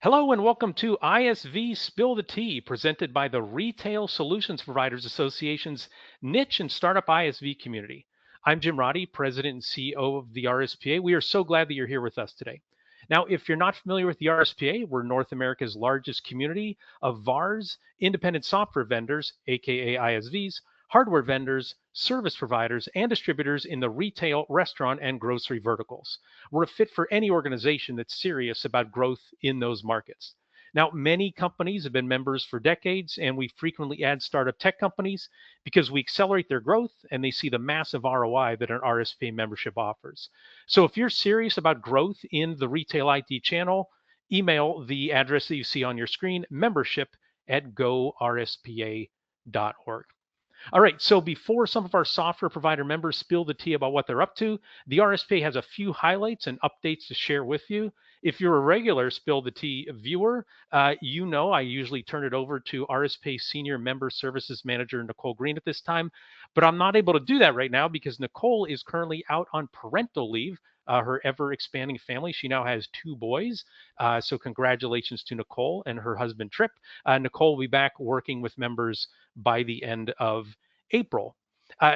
Hello and welcome to ISV Spill the Tea, presented by the Retail Solutions Providers Association's niche and startup ISV community. I'm Jim Roddy, President and CEO of the RSPA. We are so glad that you're here with us today. Now, if you're not familiar with the RSPA, we're North America's largest community of VARs, independent software vendors, aka ISVs, hardware vendors, service providers, and distributors in the retail, restaurant, and grocery verticals. We're a fit for any organization that's serious about growth in those markets. Now, many companies have been members for decades, and we frequently add startup tech companies because we accelerate their growth and they see the massive ROI that an RSPA membership offers. So if you're serious about growth in the retail IT channel, email the address that you see on your screen, membership@gorspa.org. All right, so before some of our software provider members spill the tea about what they're up to, the RSPA has a few highlights and updates to share with you. If you're a regular Spill the Tea viewer, you know I usually turn it over to RSPA Senior Member Services Manager Nicole Green at this time, but I'm not able to do that right now because Nicole is currently out on parental leave. Her ever expanding family. She now has 2 boys. So congratulations to Nicole and her husband Trip. Nicole will be back working with members by the end of April.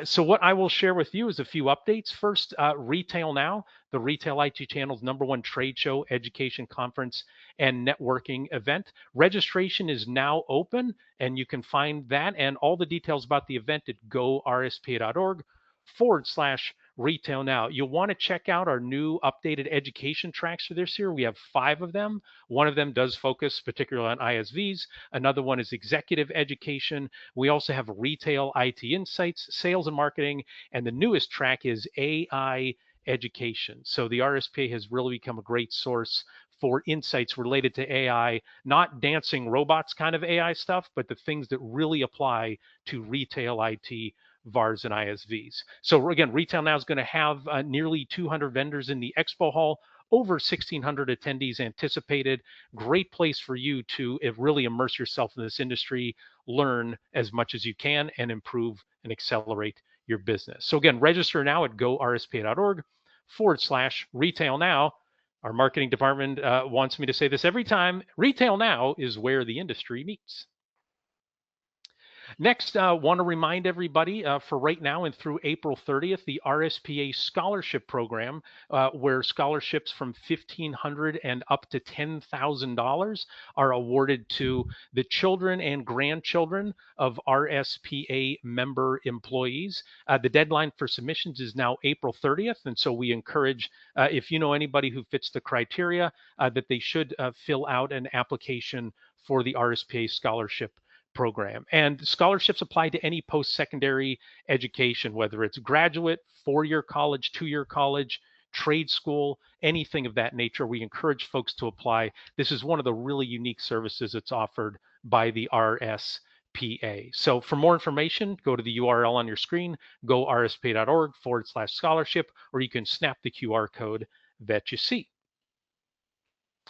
So what I will share with you is a few updates. First, Retail Now, the retail IT channel's #1 trade show, education conference, and networking event. Registration is now open, and you can find that and all the details about the event at gorspa.org/retail now. You'll want to check out our new updated education tracks for this year. We have 5 of them. One of them does focus particularly on ISVs. Another one is executive education. We also have retail IT insights, sales and marketing, and the newest track is AI education. So the RSPA has really become a great source for insights related to AI, not dancing robots kind of AI stuff, but the things that really apply to retail IT, VARs, and ISVs. So again, Retail Now is going to have nearly 200 vendors in the expo hall, over 1,600 attendees anticipated. Great place for you to really immerse yourself in this industry, learn as much as you can, and improve and accelerate your business. So again, register now at gorspa.org/retail now. Our marketing department wants me to say this every time. Retail Now is where the industry meets. Next, want to remind everybody for right now and through April 30th, the RSPA Scholarship Program, where scholarships from $1,500 and up to $10,000 are awarded to the children and grandchildren of RSPA member employees. The deadline for submissions is now April 30th, and so we encourage, if you know anybody who fits the criteria, that they should fill out an application for the RSPA Scholarship Program. And scholarships apply to any post-secondary education, whether it's graduate, 4-year college, 2-year college, trade school, anything of that nature. We encourage folks to apply. This is one of the really unique services that's offered by the RSPA. So for more information, go to the URL on your screen, gorspa.org/scholarship, or you can snap the QR code that you see.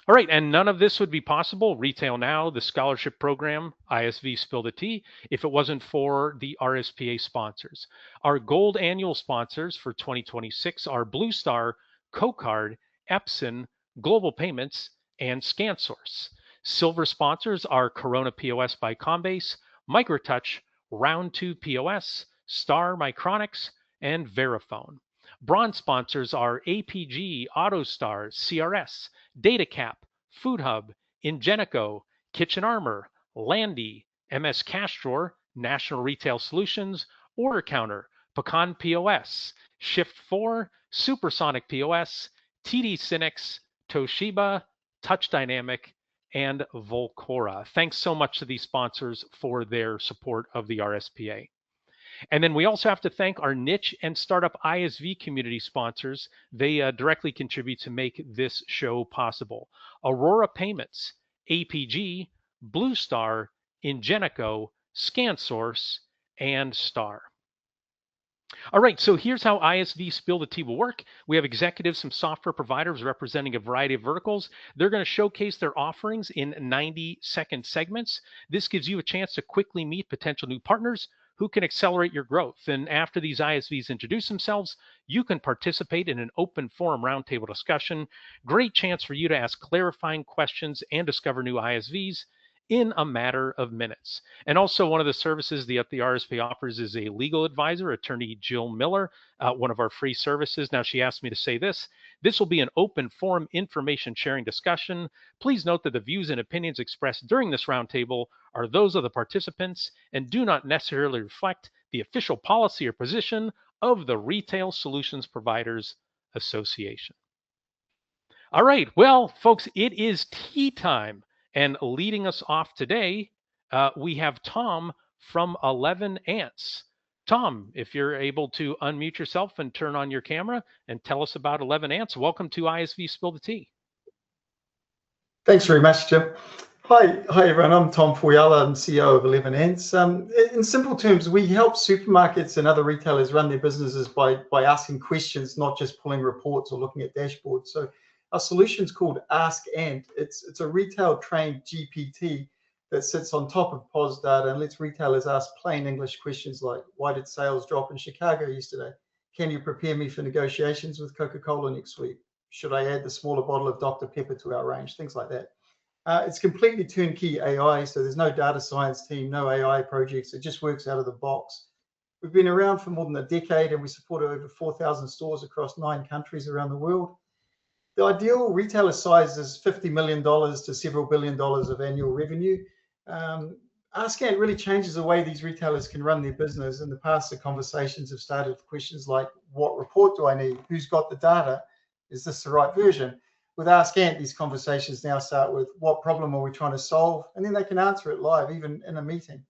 All right, and none of this would be possible, Retail Now, the scholarship program, ISV Spill the Tea, if it wasn't for the RSPA sponsors. Our gold annual sponsors for 2026 are BlueStar, CoCard, Epson, Global Payments, and ScanSource. Silver sponsors are Korona POS by Combase, MicroTouch, Round 2 POS, Star Micronics, and Verifone. Bronze sponsors are APG, AutoStar, CRS, DataCap, FoodHub, Ingenico, Kitchen Armor, Landy, MS Cash Drawer, National Retail Solutions, Order Counter, Pecan POS, Shift4, Supersonic POS, TD Synnex, Toshiba, Touch Dynamic, and Volcora. Thanks so much to these sponsors for their support of the RSPA. And then we also have to thank our niche and startup ISV community sponsors. They directly contribute to make this show possible. Aurora Payments, APG, BlueStar, Ingenico, ScanSource, and Star. All right, so here's how ISV Spill the Tea will work. We have executives from software providers representing a variety of verticals. They're going to showcase their offerings in 90-second segments. This gives you a chance to quickly meet potential new partners who can accelerate your growth. And after these ISVs introduce themselves, you can participate in an open forum roundtable discussion. Great chance for you to ask clarifying questions and discover new ISVs in a matter of minutes. And also, one of the services the RSPA offers is a legal advisor, attorney Jill Miller, one of our free services. Now, she asked me to say this. This will be an open forum information sharing discussion. Please note that the views and opinions expressed during this roundtable are those of the participants and do not necessarily reflect the official policy or position of the Retail Solutions Providers Association. All right, well, folks, it is tea time. And leading us off today, we have Tom from 11 Ants. Tom, if you're able to unmute yourself and turn on your camera and tell us about 11 Ants, welcome to ISV Spill the Tea. Thanks very much, Jim. Hi everyone. I'm Tom Foyala. I'm CEO of 11 Ants. In simple terms, we help supermarkets and other retailers run their businesses by asking questions, not just pulling reports or looking at dashboards. So our solution's called Ask Ant. It's a retail-trained GPT that sits on top of POS data and lets retailers ask plain English questions like, why did sales drop in Chicago yesterday? Can you prepare me for negotiations with Coca-Cola next week? Should I add the smaller bottle of Dr. Pepper to our range? Things like that. It's completely turnkey AI, so there's no data science team, no AI projects. It just works out of the box. We've been around for more than a decade and we support over 4,000 stores across 9 countries around the world. The ideal retailer size is $50 million to several billion dollars of annual revenue. Ask Ant really changes the way these retailers can run their business. In the past, the conversations have started with questions like, what report do I need? Who's got the data? Is this the right version? With Ask Ant, these conversations now start with, what problem are we trying to solve? And then they can answer it live, even in a meeting.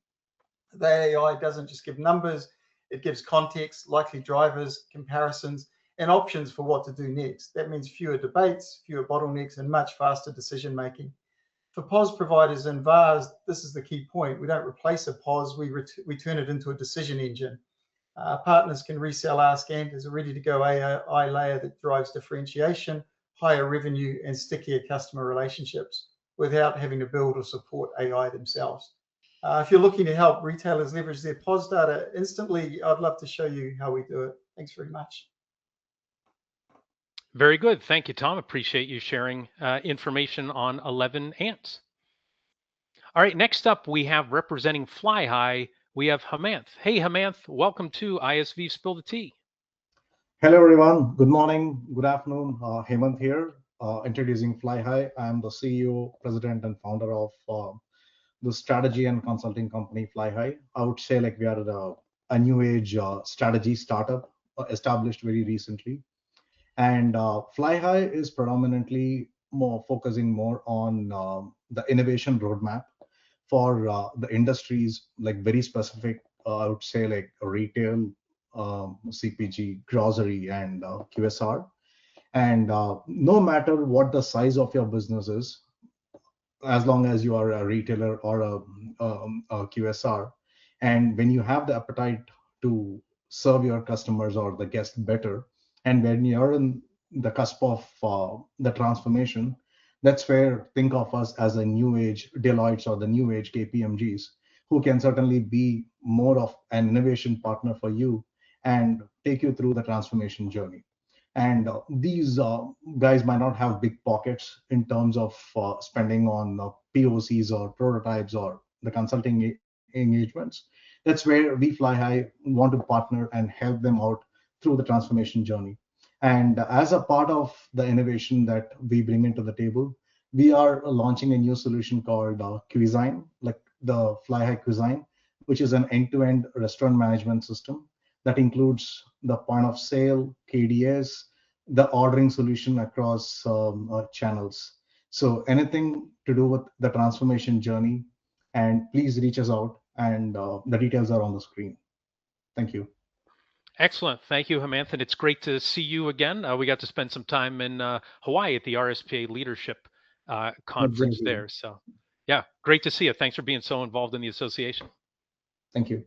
The AI doesn't just give numbers, it gives context, likely drivers, comparisons, and options for what to do next. That means fewer debates, fewer bottlenecks, and much faster decision making. For POS providers and VARs, this is the key point. We don't replace a POS, we turn it into a decision engine. Partners can resell Ask Ant as a ready-to-go AI layer that drives differentiation, higher revenue, and stickier customer relationships without having to build or support AI themselves. If you're looking to help retailers leverage their POS data instantly, I'd love to show you how we do it. Thanks very much. Very good. Thank you, Tom. Appreciate you sharing information on 11 Ants. All right, next up, we have representing Fly High, we have Hemanth. Hey, Hemanth, welcome to ISV Spill the Tea. Hello, everyone. Good morning, good afternoon. Hemanth here, introducing Fly High. I'm the CEO, president, and founder of the strategy and consulting company Fly High. I would say like we are a new age strategy startup established very recently. And Fly High is predominantly focusing more on the innovation roadmap for the industries, like very specific, I would say like retail, CPG, grocery, and QSR. And no matter what the size of your business is, as long as you are a retailer or a QSR, and when you have the appetite to serve your customers or the guests better, and when you're in the cusp of the transformation, that's where think of us as a new age Deloitte or the new age KPMGs, who can certainly be more of an innovation partner for you and take you through the transformation journey. And these guys might not have big pockets in terms of spending on POCs or prototypes or the consulting engagements. That's where we Fly High want to partner and help them out through the transformation journey. And as a part of the innovation that we bring into the table, we are launching a new solution called Cuisine, like the Fly High Cuisine, which is an end-to-end restaurant management system that includes the point of sale, KDS, the ordering solution across channels. So anything to do with the transformation journey, and please reach us out, and the details are on the screen. Thank you. Excellent. Thank you, Hemanth. And it's great to see you again. We got to spend some time in Hawaii at the RSPA Leadership Conference there. So yeah, great to see you. Thanks for being so involved in the association. Thank you.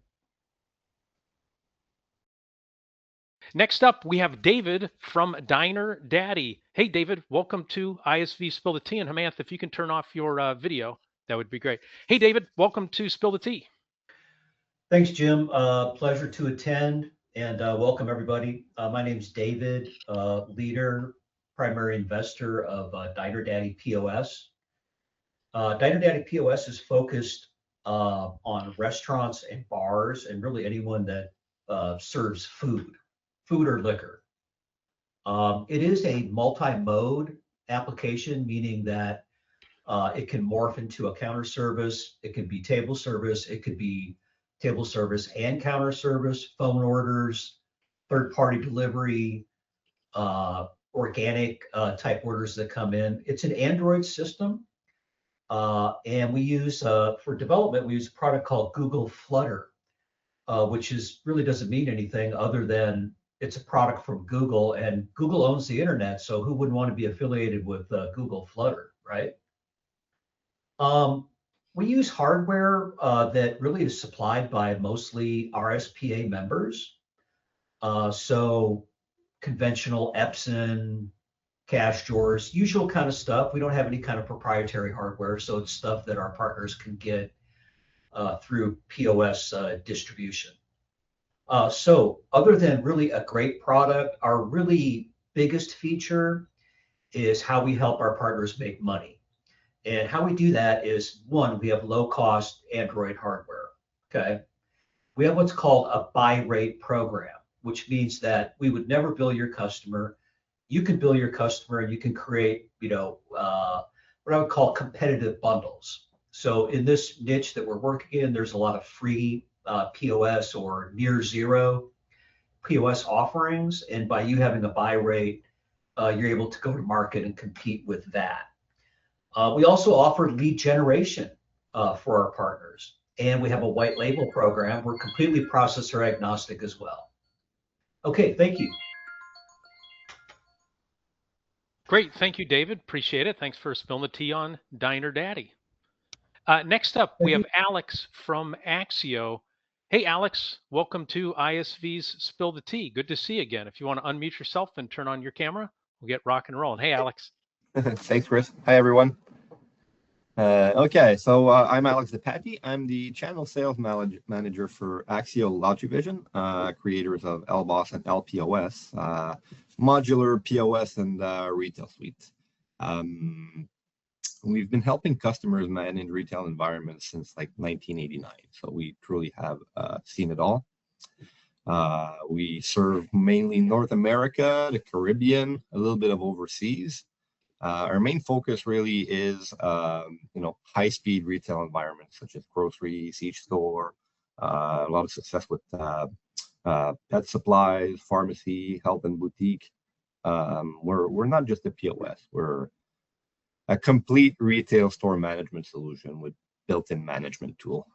Next up, we have David from Diner Daddy. Hey, David, welcome to ISV Spill the Tea. And Hemanth, if you can turn off your video, that would be great. Hey, David, welcome to Spill the Tea. Thanks, Jim. Pleasure to attend and welcome everybody. My name is David, leader, primary investor of Diner Daddy POS. Diner Daddy POS is focused on restaurants and bars and really anyone that serves food or liquor. It is a multi-mode application, meaning that it can morph into a counter service. It can be table service. It could be table service and counter service, phone orders, third-party delivery, organic type orders that come in. It's an Android system. And we use, for development, we use a product called Google Flutter, which really doesn't mean anything other than it's a product from Google, and Google owns the internet. So who wouldn't want to be affiliated with Google Flutter, right? We use hardware that really is supplied by mostly RSPA members. So conventional Epson, cash drawers, usual kind of stuff. We don't have any kind of proprietary hardware, so it's stuff that our partners can get through POS distribution. So other than really a great product, our really biggest feature is how we help our partners make money. And how we do that is, one, we have low cost Android hardware, okay? We have what's called a buy rate program, which means that we would never bill your customer. You can bill your customer and you can create, what I would call competitive bundles. So in this niche that we're working in, there's a lot of free POS or near zero POS offerings. And by you having a buy rate, you're able to go to market and compete with that. We also offer lead generation for our partners. And we have a white label program. We're completely processor agnostic as well. Okay, thank you. Great, thank you, David. Appreciate it. Thanks for spilling the tea on Diner Daddy. Next up, we have Alex from Axio. Hey, Alex, welcome to ISV's Spill the Tea. Good to see you again. If you want to unmute yourself and turn on your camera, we'll get rock and rolling. Hey, Alex. Thanks, Chris. Hi, everyone. Okay, so I'm Alex DePatti. I'm the channel sales manager for Axio LogiVision, creators of LBOS and LPOS, modular POS and retail suite. We've been helping customers manage retail environments since like 1989, so we truly have seen it all. We serve mainly North America, the Caribbean, a little bit of overseas. Our main focus really is, high-speed retail environments such as grocery, C-store, a lot of success with pet supplies, pharmacy, health and boutique. We're not just a POS. We're a complete retail store management solution with built-in management tool.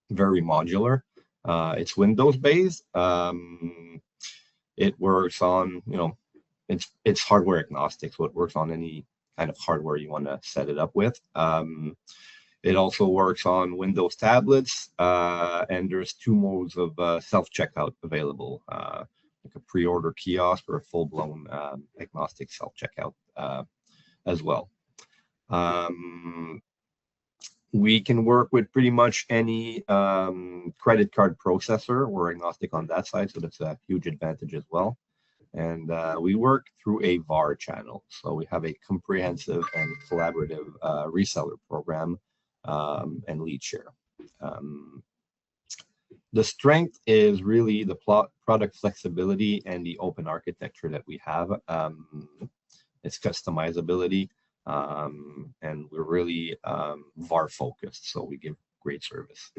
Very modular. It's Windows-based. It works on, it's hardware agnostic, so it works on any kind of hardware you want to set it up with. It also works on Windows tablets, and there's two modes of self-checkout available, like a pre-order kiosk or a full-blown agnostic self-checkout as well. We can work with pretty much any credit card processor. We're agnostic on that side, so that's a huge advantage as well. And we work through a VAR channel. So we have a comprehensive and collaborative reseller program and lead share. The strength is really the product flexibility and the open architecture that we have. It's customizability, and we're really VAR focused, so we give great service.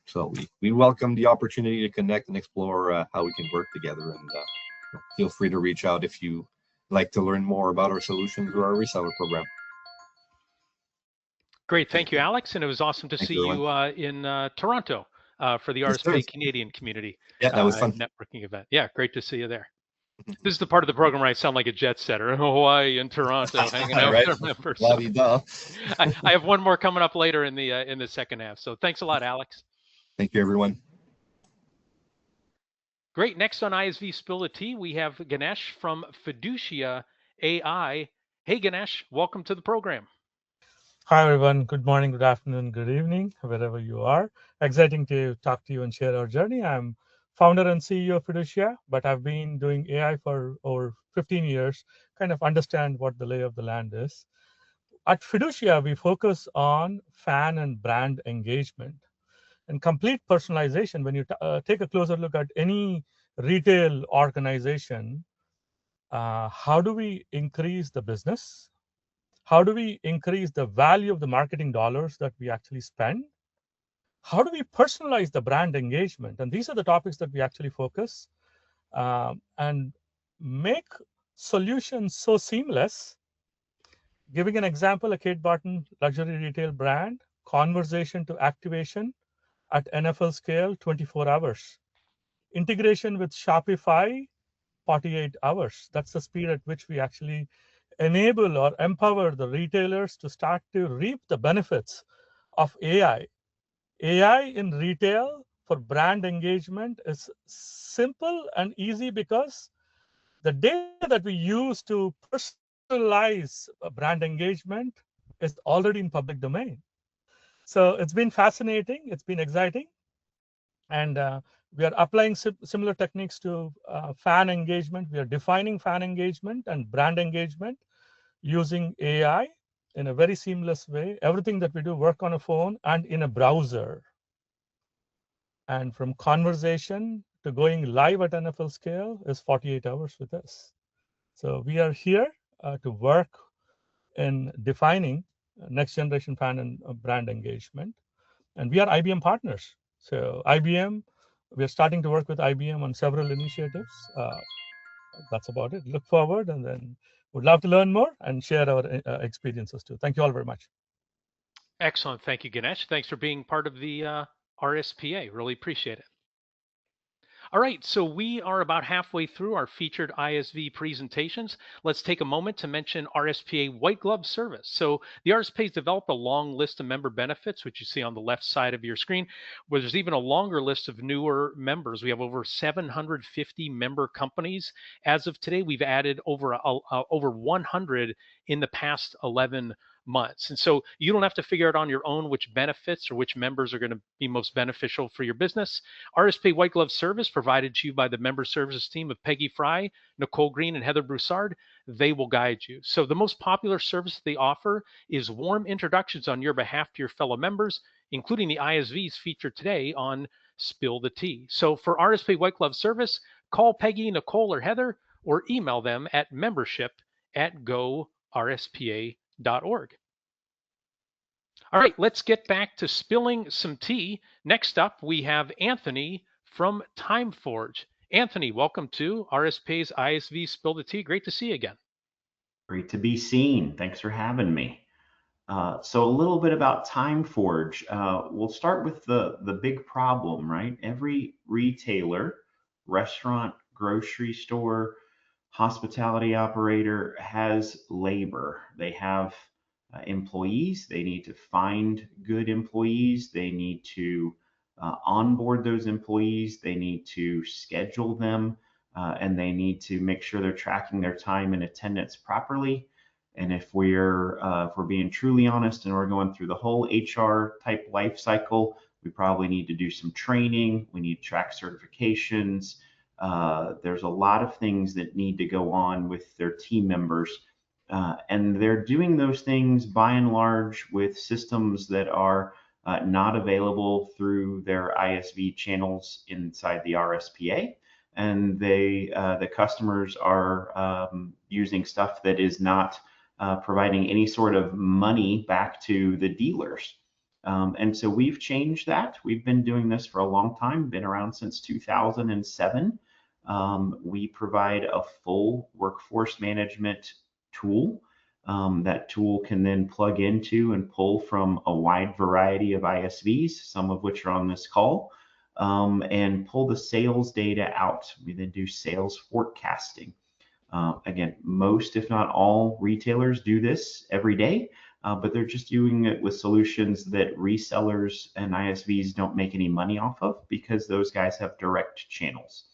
So we welcome the opportunity to connect and explore how we can work together, and feel free to reach out if you like to learn more about our solutions or our reseller program. Great, thank you, Alex, and it was awesome to see you in Toronto for the RSPA Canadian community. Yeah, that was fun. Networking event. Yeah, great to see you there. This is the part of the program where I sound like a jet setter in Hawaii and Toronto, hanging out with our members. I have one more coming up later in the second half. So thanks a lot, Alex. Thank you, everyone. Great. Next on ISV Spill the Tea, we have Ganesh from Fiducia AI. Hey, Ganesh, welcome to the program. Hi, everyone. Good morning, good afternoon, good evening, wherever you are. Exciting to talk to you and share our journey. I'm founder and CEO of Fiducia, but I've been doing AI for over 15 years, kind of understand what the lay of the land is. At Fiducia, we focus on fan and brand engagement and complete personalization. When you take a closer look at any retail organization, how do we increase the business? How do we increase the value of the marketing dollars that we actually spend? How do we personalize the brand engagement? And these are the topics that we actually focus and make solutions so seamless. Giving an example, a Kate Barton luxury retail brand, conversation to activation at NFL scale, 24 hours. Integration with Shopify, 48 hours. That's the speed at which we actually enable or empower the retailers to start to reap the benefits of AI. AI in retail for brand engagement is simple and easy because the data that we use to personalize brand engagement is already in public domain. So it's been fascinating, it's been exciting, and we are applying similar techniques to fan engagement. We are defining fan engagement and brand engagement using AI in a very seamless way. Everything that we do work on a phone and in a browser. And from conversation to going live at NFL scale is 48 hours with us. So we are here to work in defining next generation fan and brand engagement. And we are IBM partners. So IBM, we're starting to work with IBM on several initiatives. That's about it. Look forward, and then would love to learn more and share our experiences too. Thank you all very much. Excellent. Thank you, Ganesh. Thanks for being part of the RSPA. Really appreciate it. All right, so we are about halfway through our featured ISV presentations. Let's take a moment to mention RSPA White Glove Service. So the RSPA has developed a long list of member benefits, which you see on the left side of your screen, where there's even a longer list of newer members. We have over 750 member companies. As of today, we've added over 100 in the past 11 months. And so you don't have to figure out on your own which benefits or which members are going to be most beneficial for your business. RSPA White Glove Service provided to you by the member services team of Peggy Fry, Nicole Green, and Heather Broussard. They will guide you. So the most popular service they offer is warm introductions on your behalf to your fellow members, including the ISVs featured today on Spill the Tea. So for RSPA White Glove Service, call Peggy, Nicole, or Heather, or email them at membership@gorspa.org. All right, let's get back to spilling some tea. Next up, we have Anthony from TimeForge. Anthony, welcome to RSPA's ISV Spill the Tea. Great to see you again. Great to be seen. Thanks for having me. So a little bit about TimeForge. We'll start with the big problem, right? Every retailer, restaurant, grocery store, hospitality operator has labor. They have employees. They need to find good employees. They need to onboard those employees. They need to schedule them, and they need to make sure they're tracking their time and attendance properly. And if we're being truly honest and we're going through the whole HR type life cycle, we probably need to do some training. We need to track certifications. There's a lot of things that need to go on with their team members. And they're doing those things by and large with systems that are not available through their ISV channels inside the RSPA. And the customers are using stuff that is not providing any sort of money back to the dealers. And so we've changed that. We've been doing this for a long time, been around since 2007. We provide a full workforce management tool. That tool can then plug into and pull from a wide variety of ISVs, some of which are on this call, and pull the sales data out. We then do sales forecasting. Again, most, if not all, retailers do this every day, but they're just doing it with solutions that resellers and ISVs don't make any money off of because those guys have direct channels.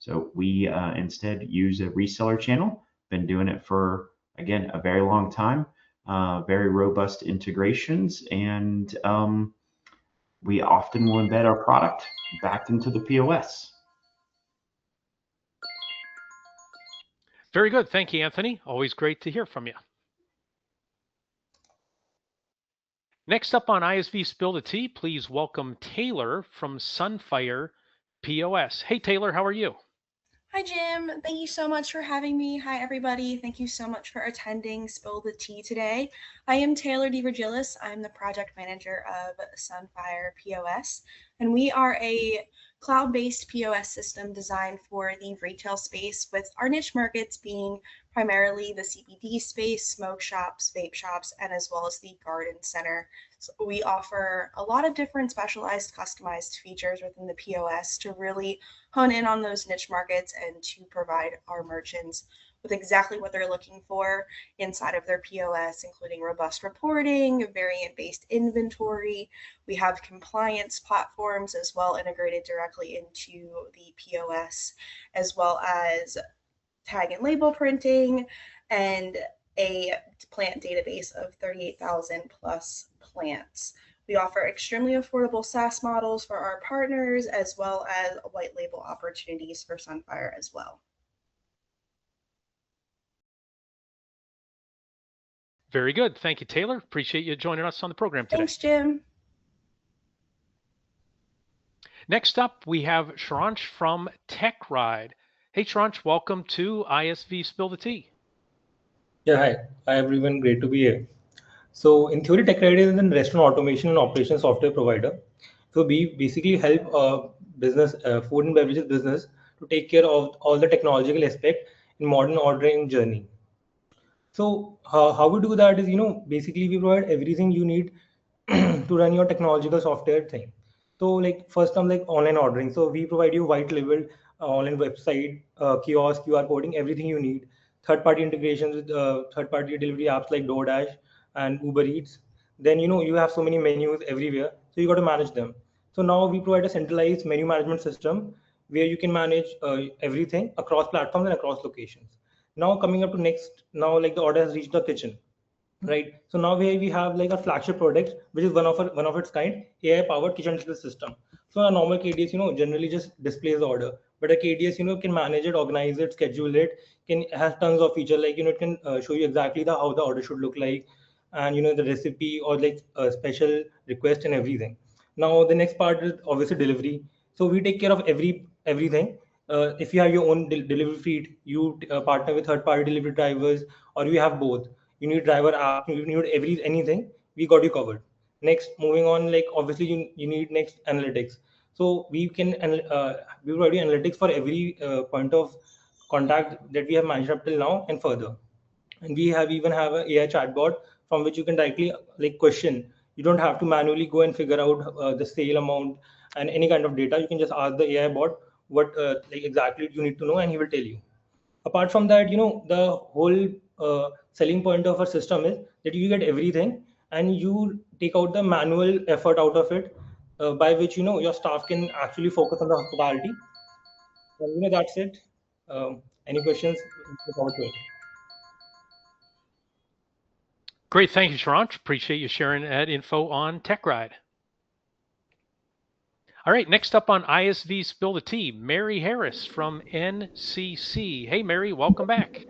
So we instead use a reseller channel. Been doing it for, again, a very long time. very robust integrations, and we often will embed our product back into the POS. Very good. Thank you, Anthony. Always great to hear from you. Next up on ISV Spill the Tea, please welcome Taylor from Sunfire POS. Hey, Taylor, how are you? Hi, Jim. Thank you so much for having me. Hi, everybody. Thank you so much for attending Spill the Tea today. I am Taylor DeVirgilis. I'm the project manager of Sunfire POS, and we are a cloud-based POS system designed for the retail space, with our niche markets being primarily the CBD space, smoke shops, vape shops, and as well as the garden center. So we offer a lot of different specialized customized features within the POS to really hone in on those niche markets and to provide our merchants with exactly what they're looking for inside of their POS, including robust reporting, variant-based inventory. We have compliance platforms as well integrated directly into the POS, as well as tag and label printing and a plant database of 38,000 plus plants. We offer extremely affordable SaaS models for our partners, as well as white label opportunities for Sunfire as well. Very good. Thank you, Taylor. Appreciate you joining us on the program today. Thanks, Jim. Next up, we have Shranch from TechRide. Hey, Shranch, welcome to ISV Spill the Tea. Yeah, hi. Hi, everyone. Great to be here. So in theory, TechRide is a restaurant automation and operation software provider. So we basically help business, food and beverages business to take care of all the technological aspect in modern ordering journey. So how we do that is, basically we provide everything you need to run your technological software thing. So like first comes like online ordering. So we provide you white labeled online website, kiosk, QR coding, everything you need. Third-party integrations with third-party delivery apps like DoorDash and Uber Eats. Then you have so many menus everywhere, so you got to manage them. So now we provide a centralized menu management system where you can manage everything across platforms and across locations. Now coming up to next, now like the order has reached the kitchen, right? So now we have like a flagship product, which is one of its kind, AI powered kitchen system. So a normal KDS, generally just displays the order, but a KDS, can manage it, organize it, schedule it, has tons of feature, like, it can show you exactly how the order should look like, and the recipe or like a special request and everything. Now the next part is obviously delivery. So we take care of everything. If you have your own delivery fleet, you partner with third-party delivery drivers, or you have both. You need driver app, you need anything, we got you covered. Next, moving on, like obviously you need next analytics. So we provide you analytics for every point of contact that we have managed up till now and further. And we even have an AI chatbot from which you can directly like question. You don't have to manually go and figure out the sale amount and any kind of data. You can just ask the AI bot what like exactly you need to know, and he will tell you. Apart from that, the whole selling point of our system is that you get everything and you take out the manual effort out of it, by which your staff can actually focus on the hospitality. And that's it. Any questions? Great. Thank you, Shranch. Appreciate you sharing that info on TechRide. All right, next up on ISV Spill the Tea, Mary Harris from NCC. Hey, Mary, welcome back.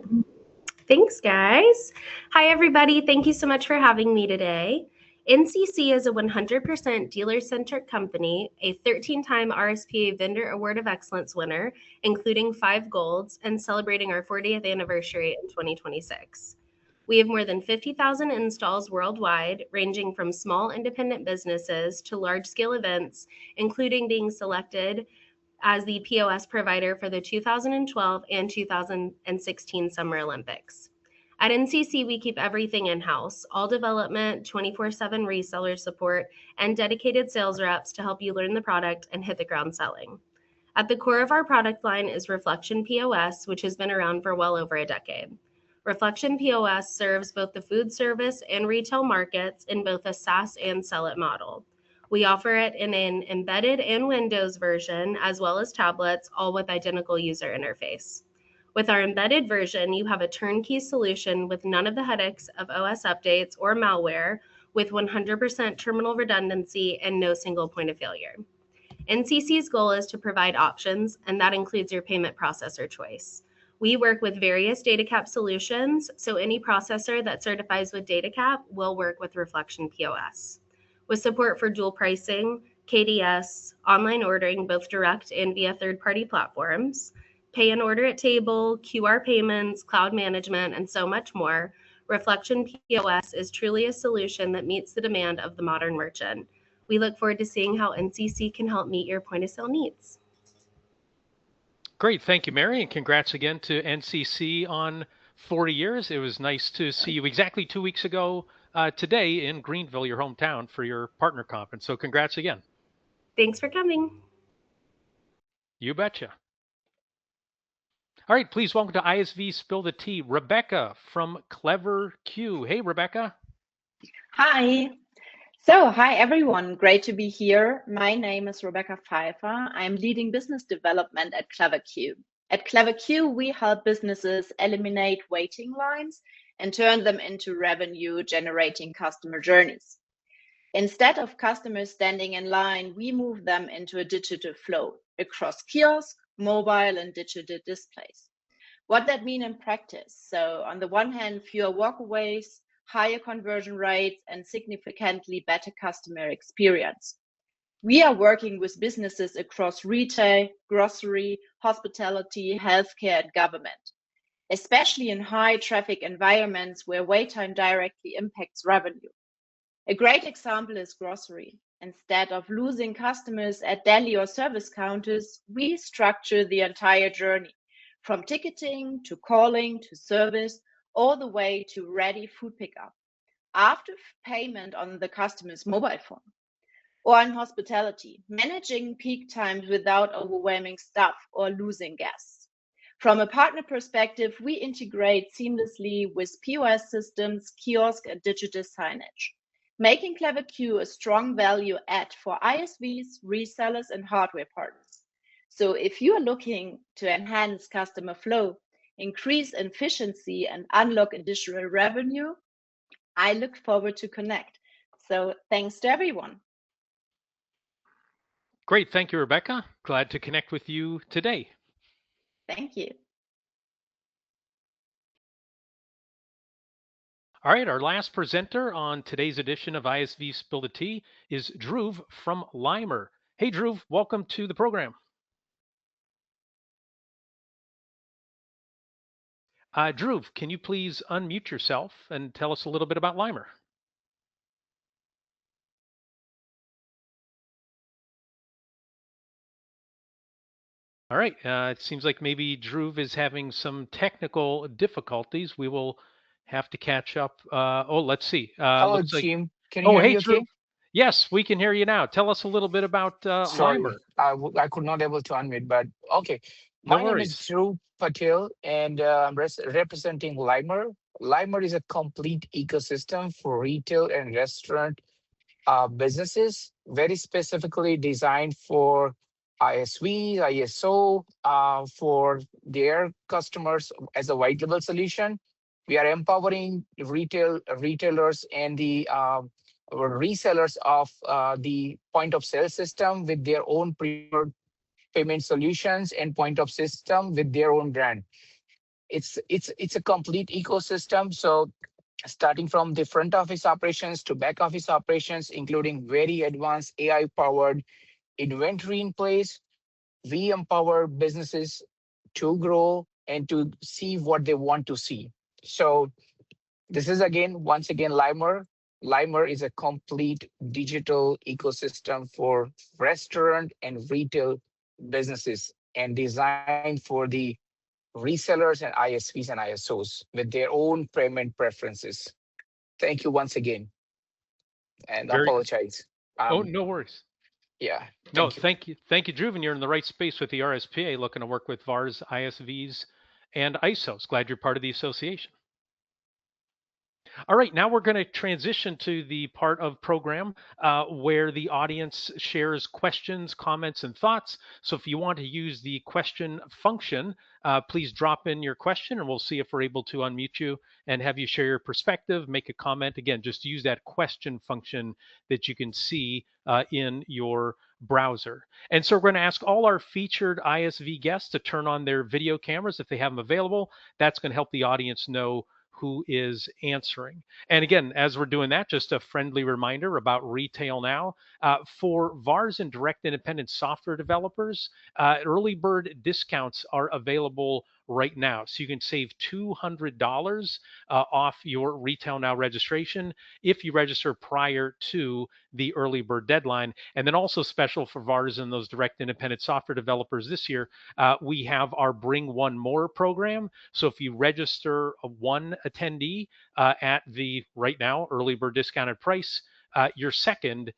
Thanks, guys. Hi, everybody. Thank you so much for having me today. NCC is a 100% dealer-centric company, a 13-time RSPA Vendor Award of Excellence winner, including 5 golds, and celebrating our 40th anniversary in 2026. We have more than 50,000 installs worldwide, ranging from small independent businesses to large-scale events, including being selected as the POS provider for the 2012 and 2016 Summer Olympics. At NCC, we keep everything in-house, all development, 24/7 reseller support, and dedicated sales reps to help you learn the product and hit the ground selling. At the core of our product line is Reflection POS, which has been around for well over a decade. Reflection POS serves both the food service and retail markets in both a SaaS and sell-it model. We offer it in an embedded and Windows version, as well as tablets, all with identical user interface. With our embedded version, you have a turnkey solution with none of the headaches of OS updates or malware, with 100% terminal redundancy and no single point of failure. NCC's goal is to provide options, and that includes your payment processor choice. We work with various DataCap solutions, so any processor that certifies with DataCap will work with Reflection POS. With support for dual pricing, KDS, online ordering, both direct and via third-party platforms, pay and order at table, QR payments, cloud management, and so much more, Reflection POS is truly a solution that meets the demand of the modern merchant. We look forward to seeing how NCC can help meet your point-of-sale needs. Great. Thank you, Mary, and congrats again to NCC on 40 years. It was nice to see you exactly 2 weeks ago today in Greenville, your hometown, for your partner conference. So congrats again. Thanks for coming. You betcha. All right, please welcome to ISV Spill the Tea, Rebecca from Clever Q. Hey, Rebecca. Hi. So, hi everyone. Great to be here. My name is Rebecca Pfeiffer. I'm leading business development at Clever Q. At Clever Q, we help businesses eliminate waiting lines and turn them into revenue-generating customer journeys. Instead of customers standing in line, we move them into a digital flow across kiosk, mobile, and digital displays. What that means in practice? So, on the one hand, fewer walkaways, higher conversion rates, and significantly better customer experience. We are working with businesses across retail, grocery, hospitality, healthcare, and government, especially in high traffic environments where wait time directly impacts revenue. A great example is grocery. Instead of losing customers at deli or service counters, we structure the entire journey, from ticketing to calling to service, all the way to ready food pickup, after payment on the customer's mobile phone. Or in hospitality, managing peak times without overwhelming staff or losing guests. From a partner perspective, we integrate seamlessly with POS systems, kiosk, and digital signage, making Clever Q a strong value add for ISVs, resellers, and hardware partners. So if you are looking to enhance customer flow, increase efficiency, and unlock additional revenue, I look forward to connect. So thanks to everyone. Great. Thank you, Rebecca. Glad to connect with you today. Thank you. All right, our last presenter on today's edition of ISV Spill the Tea is Dhruv from Limer. Hey, Dhruv, welcome to the program. Dhruv, can you please unmute yourself and tell us a little bit about Limer? All right, it seems like maybe Dhruv is having some technical difficulties. We will have to catch up. Let's see. Hello, looks like... Jim. Can you hear me okay? Dhruv. Yes, we can hear you now. Tell us a little bit about Sorry, Limer. I could not able to unmute, but okay. No My worries. name is Dhruv Patel, and I'm representing Limer. Limer is a complete ecosystem for retail and restaurant businesses, very specifically designed for ISV, ISO, for their customers as a white label solution. We are empowering retailers and the resellers of the point of sale system with their own preferred payment solutions and point of system with their own brand. It's a complete ecosystem. So starting from the front office operations to back office operations, including very advanced AI-powered inventory in place, we empower businesses to grow and to see what they want to see. So this is once again, Limer. Limer is a complete digital ecosystem for restaurant and retail businesses and designed for the resellers and ISVs and ISOs with their own payment preferences. Thank you once again. And apologize. No worries. Yeah. Thank you. Thank you, Dhruv. And you're in the right space with the RSPA, looking to work with VARs, ISVs, and ISOs. Glad you're part of the association. All right, now we're going to transition to the part of program where the audience shares questions, comments, and thoughts. So if you want to use the question function, please drop in your question and we'll see if we're able to unmute you and have you share your perspective, make a comment. Again, just use that question function that you can see in your browser. And so we're going to ask all our featured ISV guests to turn on their video cameras if they have them available. That's going to help the audience know who is answering. And again, as we're doing that, just a friendly reminder about Retail Now. For VARs and direct independent software developers, early bird discounts are available right now. So you can save $200 off your Retail Now registration if you register prior to the early bird deadline. And then also special for VARs and those direct independent software developers this year, we have our Bring One More program. So if you register one attendee at the right now early bird discounted price, your second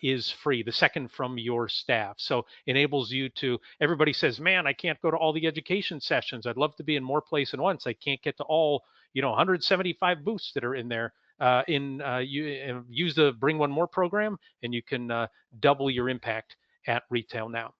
is free, the second from your staff. So enables you to, everybody says, man, I can't go to all the education sessions. I'd love to be in more places at once. I can't get to all, 175 booths that are in there. You use the Bring One More program and you can double your impact at Retail Now.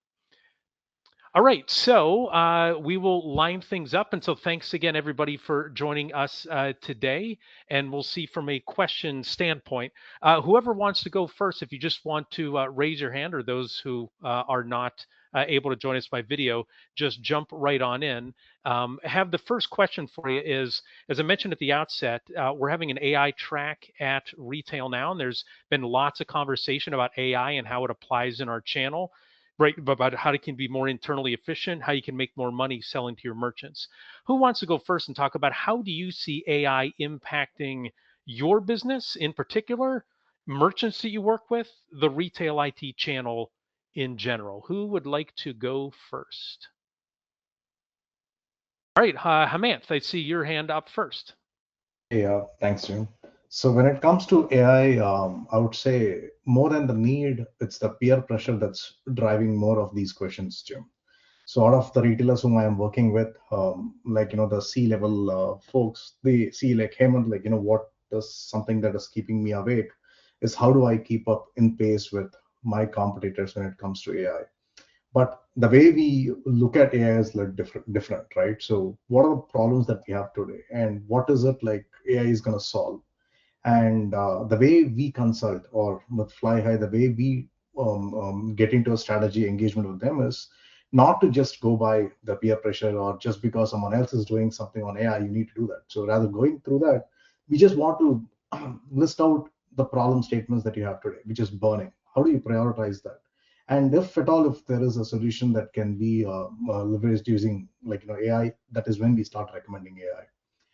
All right, so we will line things up. And so thanks again, everybody, for joining us today. And we'll see from a question standpoint. Whoever wants to go first, if you just want to raise your hand, or those who are not able to join us by video, just jump right on in. Have the first question for you is, as I mentioned at the outset, we're having an AI track at Retail Now, and there's been lots of conversation about AI and how it applies in our channel. Right, about how it can be more internally efficient, how you can make more money selling to your merchants. Who wants to go first and talk about how do you see AI impacting your business in particular, merchants that you work with, the retail IT channel in general? Who would like to go first? All right, Hemant, I see your hand up first. Yeah, thanks, Jim. So when it comes to AI, I would say more than the need, it's the peer pressure that's driving more of these questions, Jim. So out of the retailers whom I am working with, the C-level folks, they see like, Hemant, what is something that is keeping me awake is how do I keep up in pace with my competitors when it comes to AI? But the way we look at AI is like different, right? So what are the problems that we have today, and what is it like AI is going to solve? And the way we consult, or with FlyHigh, the way we get into a strategy engagement with them is not to just go by the peer pressure, or just because someone else is doing something on AI, you need to do that. So rather going through that, we just want to list out the problem statements that you have today, which is burning. How do you prioritize that? And if at all, if there is a solution that can be leveraged using AI, that is when we start recommending AI.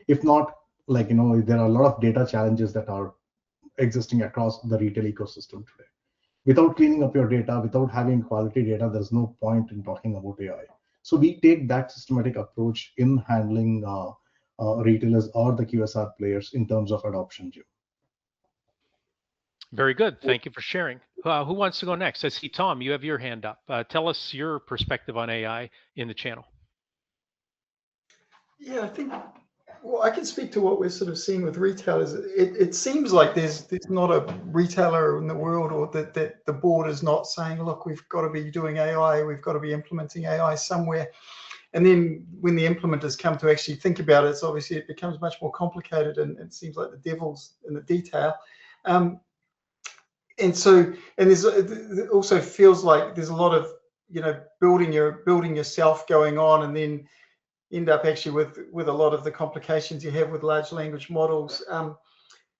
If not, there are a lot of data challenges that are existing across the retail ecosystem today. Without cleaning up your data, without having quality data, there's no point in talking about AI. So we take that systematic approach in handling retailers or the QSR players in terms of adoption, Jim. Very good. Thank you for sharing. Who wants to go next? I see Tom, you have your hand up. Tell us your perspective on AI in the channel. Yeah, I think, well, I can speak to what we're sort of seeing with retailers. It seems like there's not a retailer in the world, or that the board is not saying, look, we've got to be doing AI, we've got to be implementing AI somewhere. And then when the implementers come to actually think about it, obviously it becomes much more complicated, and it seems like the devil's in the detail. And it also feels like there's a lot of building yourself going on, and then end up actually with a lot of the complications you have with large language models.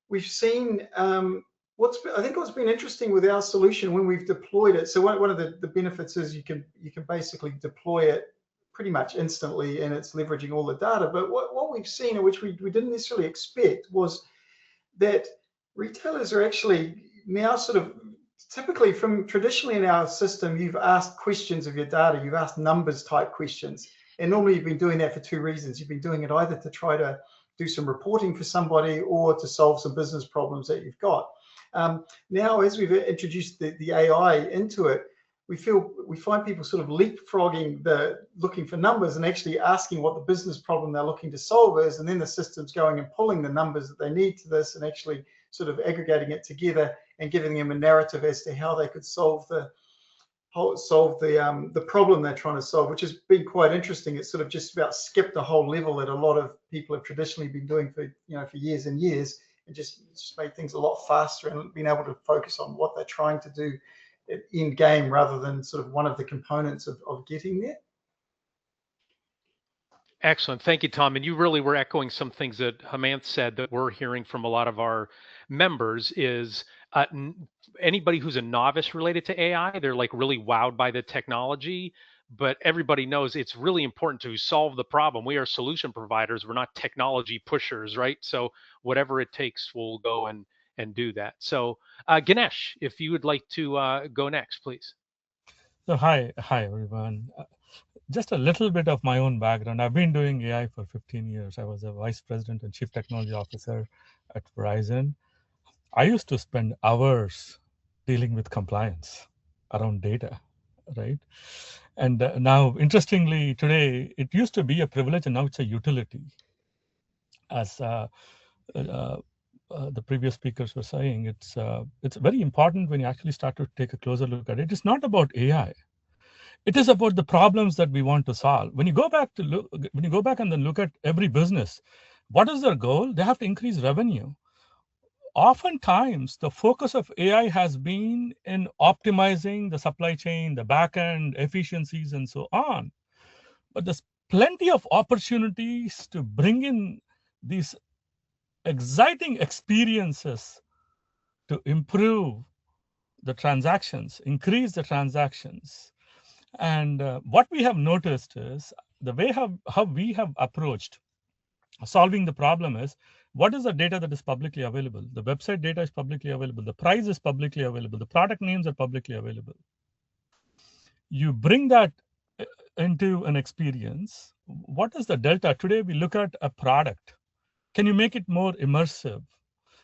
We've seen what's been interesting with our solution when we've deployed it. So one of the benefits is you can basically deploy it pretty much instantly, and it's leveraging all the data. But what we've seen, and which we didn't necessarily expect, was that retailers are actually now sort of, typically from traditionally in our system, you've asked questions of your data, you've asked numbers type questions. And normally you've been doing that for two reasons. You've been doing it either to try to do some reporting for somebody, or to solve some business problems that you've got. Now, as we've introduced the AI into it, we find people sort of leapfrogging looking for numbers and actually asking what the business problem they're looking to solve is, and then the system's going and pulling the numbers that they need to this and actually sort of aggregating it together and giving them a narrative as to how they could solve the problem they're trying to solve, which has been quite interesting. It's sort of just about skipped a whole level that a lot of people have traditionally been doing for years and years, and just made things a lot faster and been able to focus on what they're trying to do in game rather than sort of one of the components of getting there. Excellent. Thank you, Tom. And you really were echoing some things that Hemant said that we're hearing from a lot of our members is anybody who's a novice related to AI, they're like really wowed by the technology, but everybody knows it's really important to solve the problem. We are solution providers. We're not technology pushers, right? So whatever it takes, we'll go and do that. So Ganesh, if you would like to go next, please. So hi everyone. Just a little bit of my own background. I've been doing AI for 15 years. I was a vice president and chief technology officer at Verizon. I used to spend hours dealing with compliance around data, right? And now, interestingly, today, it used to be a privilege and now it's a utility. As the previous speakers were saying, it's very important when you actually start to take a closer look at it. It's not about AI. It is about the problems that we want to solve. When you go back and then look at every business, what is their goal? They have to increase revenue. Oftentimes, the focus of AI has been in optimizing the supply chain, the backend efficiencies, and so on. But there's plenty of opportunities to bring in these exciting experiences to improve the transactions, increase the transactions. And what we have noticed is the way how we have approached solving the problem is, what is the data that is publicly available? The website data is publicly available. The price is publicly available. The product names are publicly available. You bring that into an experience. What is the delta? Today, we look at a product. Can you make it more immersive?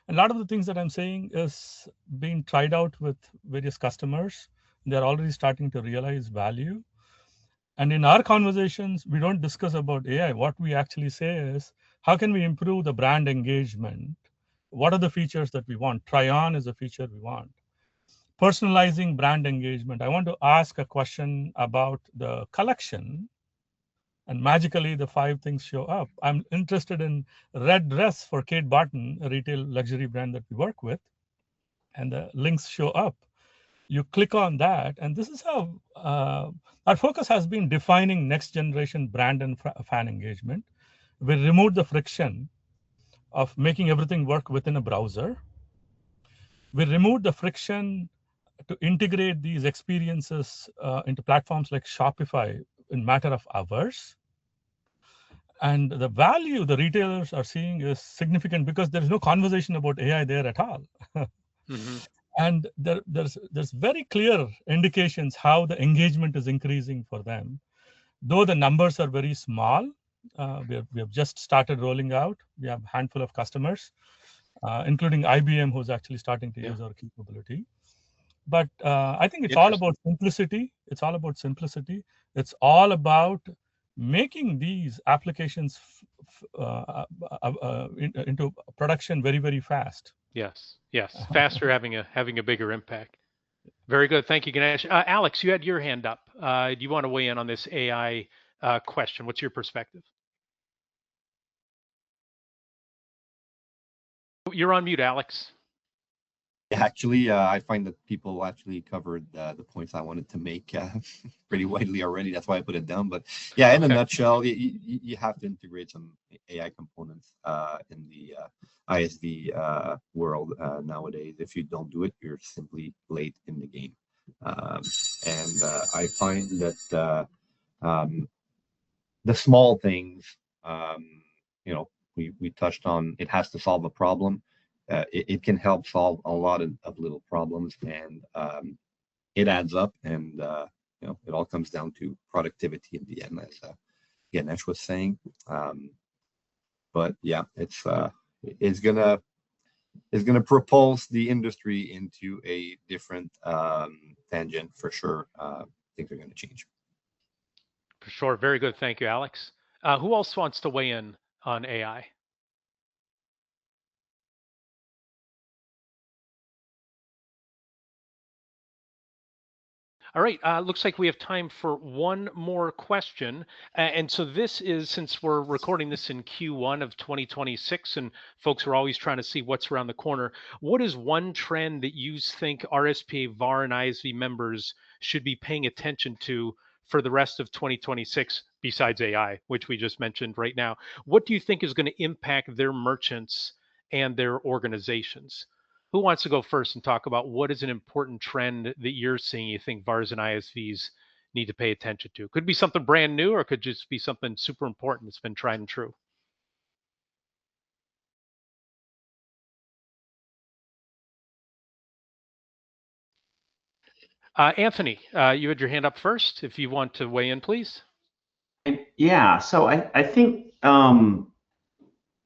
A lot of the things that I'm saying is being tried out with various customers. They're already starting to realize value. And in our conversations, we don't discuss about AI. What we actually say is, how can we improve the brand engagement? What are the features that we want? Try on is a feature we want. Personalizing brand engagement. I want to ask a question about the collection, and magically the 5 things show up. I'm interested in red dress for Kate Barton, a retail luxury brand that we work with, and the links show up. You click on that, and this is how our focus has been defining next generation brand and fan engagement. We removed the friction of making everything work within a browser. We removed the friction to integrate these experiences into platforms like Shopify in matter of hours. And the value the retailers are seeing is significant because there's no conversation about AI there at all. Mm-hmm. And there's very clear indications how the engagement is increasing for them. Though the numbers are very small, we have just started rolling out. We have a handful of customers, including IBM, who's actually starting to use our capability. But I think it's all about simplicity. It's all about simplicity. It's all about making these applications into production very, very fast. Yes. Faster, having a bigger impact. Very good. Thank you, Ganesh. Alex, you had your hand up. Do you want to weigh in on this AI question? What's your perspective? You're on mute, Alex. Actually, I find that people actually covered the points I wanted to make pretty widely already. That's why I put it down. But yeah, in a nutshell, you have to integrate some AI components in the ISV world nowadays. If you don't do it, you're simply late in the game. And I find that the small things, we touched on, it has to solve a problem. It can help solve a lot of little problems, and it adds up, and it all comes down to productivity in the end, as Ganesh was saying. But yeah, it's gonna propulse the industry into a different tangent for sure. Things are going to change. For sure. Very good. Thank you, Alex. Who else wants to weigh in on AI? All right, looks like we have time for one more question. And so this is, since we're recording this in Q1 of 2026 and folks are always trying to see what's around the corner, what is one trend that you think RSPA, VAR, and ISV members should be paying attention to for the rest of 2026 besides AI, which we just mentioned right now? What do you think is going to impact their merchants and their organizations? Who wants to go first and talk about what is an important trend that you're seeing you think VARs and ISVs need to pay attention to? Could be something brand new or could just be something super important that's been tried and true. Anthony, you had your hand up first. If you want to weigh in, please. Yeah, so I think,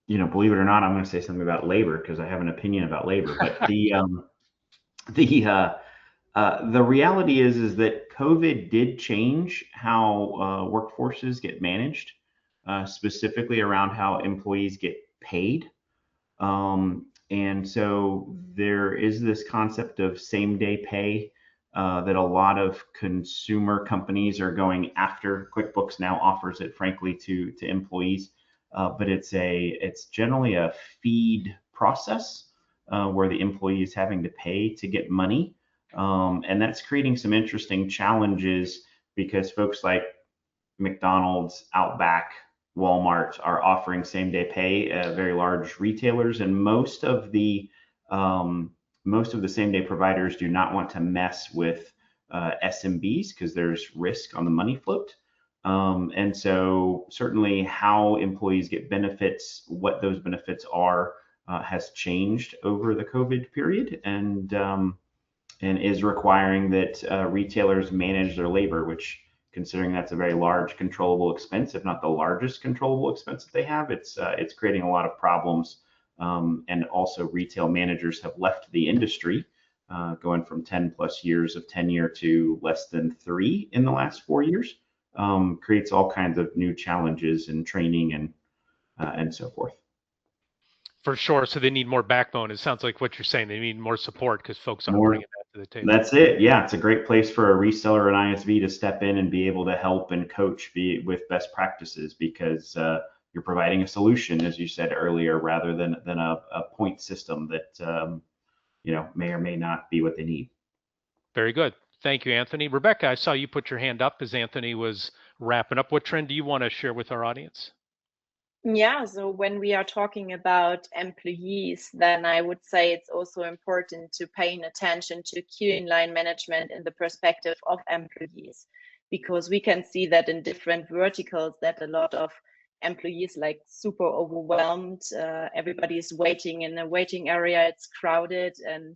you know, believe it or not, I'm going to say something about labor because I have an opinion about labor. But the reality is that COVID did change how workforces get managed, specifically around how employees get paid. And so there is this concept of same-day pay that a lot of consumer companies are going after. QuickBooks now offers it, frankly, to employees, but it's generally a feed process where the employee is having to pay to get money. And that's creating some interesting challenges because folks like McDonald's, Outback, Walmart are offering same-day pay, very large retailers, and most of the same-day providers do not want to mess with SMBs because there's risk on the money float. And so certainly how employees get benefits, what those benefits are, has changed over the COVID period, and is requiring that retailers manage their labor, which, considering that's a very large controllable expense, if not the largest controllable expense that they have, it's creating a lot of problems. And also retail managers have left the industry, going from 10 plus years of tenure to less than 3 in the last 4 years. Creates all kinds of new challenges in training and so forth. For sure. So they need more backbone. It sounds like what you're saying. They need more support because folks aren't bringing that to the table. That's it. Yeah, it's a great place for a reseller or an ISV to step in and be able to help and coach with best practices because you're providing a solution, as you said earlier, rather than a point system that you know, may or may not be what they need. Very good. Thank you, Anthony. Rebecca, I saw you put your hand up as Anthony was wrapping up. What trend do you want to share with our audience? Yeah, so when we are talking about employees, then I would say it's also important to paying attention to queuing line management in the perspective of employees, because we can see that in different verticals that a lot of employees like super overwhelmed. Everybody is waiting in a waiting area. It's crowded, and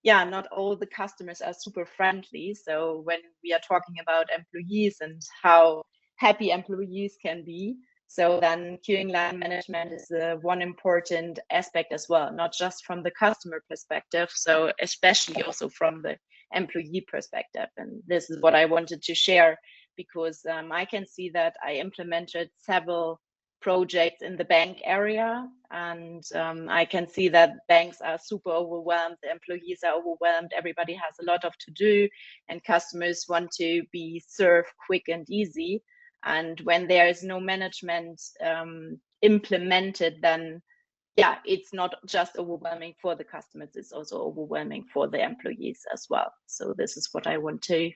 yeah, not all the customers are super friendly. So when we are talking about employees and how happy employees can be, so then queuing line management is one important aspect as well, not just from the customer perspective, so especially also from the employee perspective. And this is what I wanted to share because I can see that I implemented several projects in the bank area, and I can see that banks are super overwhelmed, the employees are overwhelmed, everybody has a lot of to do, and customers want to be served quick and easy. And when there is no management implemented, then yeah, it's not just overwhelming for the customers, it's also overwhelming for the employees as well. So this is what I want to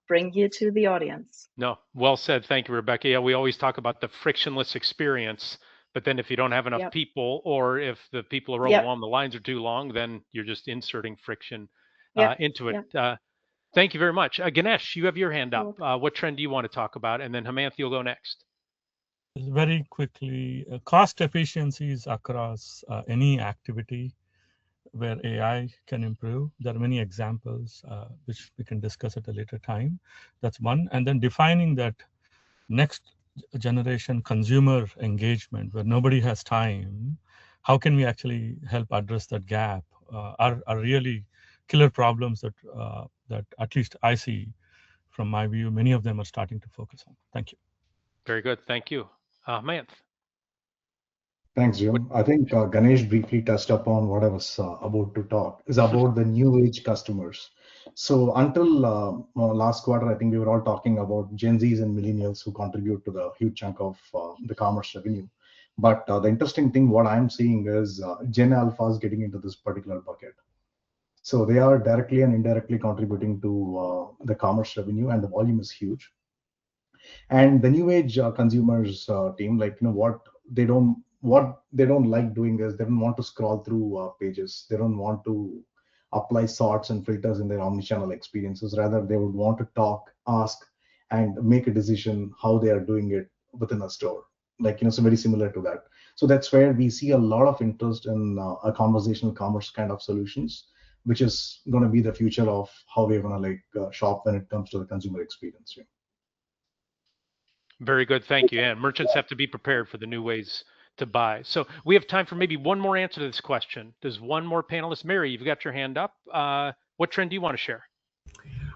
bring here to the audience. No, well said. Thank you, Rebecca. Yeah, we always talk about the frictionless experience, but then if you don't have enough people, or if the people are overwhelmed, the lines are too long, then you're just inserting friction into it. Thank you very much. Ganesh, you have your hand up. What trend do you want to talk about? And then Hemanth, you'll go next. Very quickly, cost efficiencies across any activity where AI can improve. There are many examples which we can discuss at a later time. That's one. And then defining that next generation consumer engagement where nobody has time how can we actually help address that gap are really killer problems that that at least I see from my view, many of them are starting to focus on. Thank you. Very good. Thank you. Mayanth. Thanks, Jim. I think Ganesh briefly touched upon what I was about to talk, is about the new age customers. So until last quarter, I think we were all talking about Gen Zs and millennials who contribute to the huge chunk of the commerce revenue. But the interesting thing, what I'm seeing is Gen Alphas getting into this particular bucket. So they are directly and indirectly contributing to the commerce revenue, and the volume is huge. And the new age consumers team, like what they don't like doing is they don't want to scroll through pages. They don't want to apply sorts and filters in their omnichannel experiences. Rather, they would want to talk, ask, and make a decision how they are doing it within a store. So very similar to that. So that's where we see a lot of interest in a conversational commerce kind of solutions, which is going to be the future of how we're going to shop when it comes to the consumer experience. Yeah. Very good. Thank you. And merchants have to be prepared for the new ways to buy. So we have time for maybe one more answer to this question. Does one more panelist? Mary, you've got your hand up. What trend do you want to share?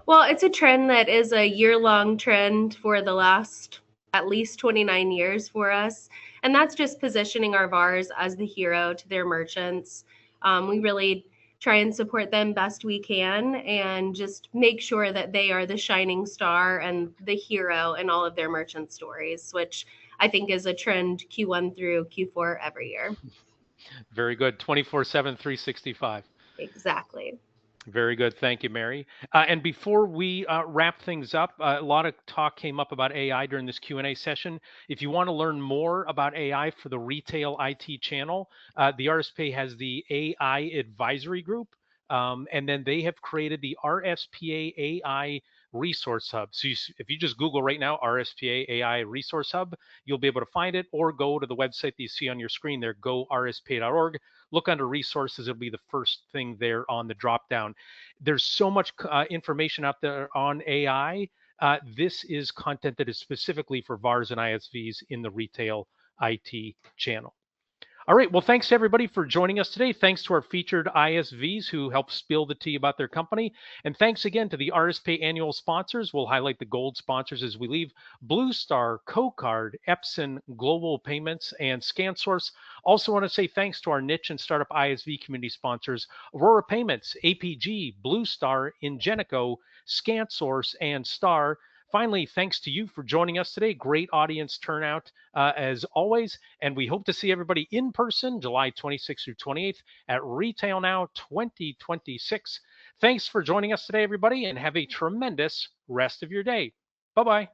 Well, it's a trend that is a year-long trend for the last at least 29 years for us. And that's just positioning our VARs as the hero to their merchants. We really try and support them best we can and just make sure that they are the shining star and the hero in all of their merchant stories, which I think is a trend Q1 through Q4 every year. Very good. 24/7, 365. Exactly. Very good. Thank you, Mary. And before we wrap things up, a lot of talk came up about AI during this Q&A session. If you want to learn more about AI for the retail IT channel, the RSPA has the AI Advisory Group, and then they have created the RSPA AI Resource Hub. So if you just Google right now, RSPA AI Resource Hub, you'll be able to find it, or go to the website that you see on your screen there, gorspa.org. Look under resources. It'll be the first thing there on the drop down. There's so much information out there on AI. This is content that is specifically for VARs and ISVs in the retail IT channel. All right. Well, thanks to everybody for joining us today. Thanks to our featured ISVs who helped spill the tea about their company. And thanks again to the RSPA annual sponsors. We'll highlight the gold sponsors as we leave: BlueStar, CoCard, Epson, Global Payments, and ScanSource. Also want to say thanks to our niche and startup ISV community sponsors: Aurora Payments, APG, BlueStar, Ingenico, ScanSource, and Star. Finally, thanks to you for joining us today. Great audience turnout as always. And we hope to see everybody in person July 26th through 28th at Retail Now 2026. Thanks for joining us today, everybody, and have a tremendous rest of your day. Bye-bye.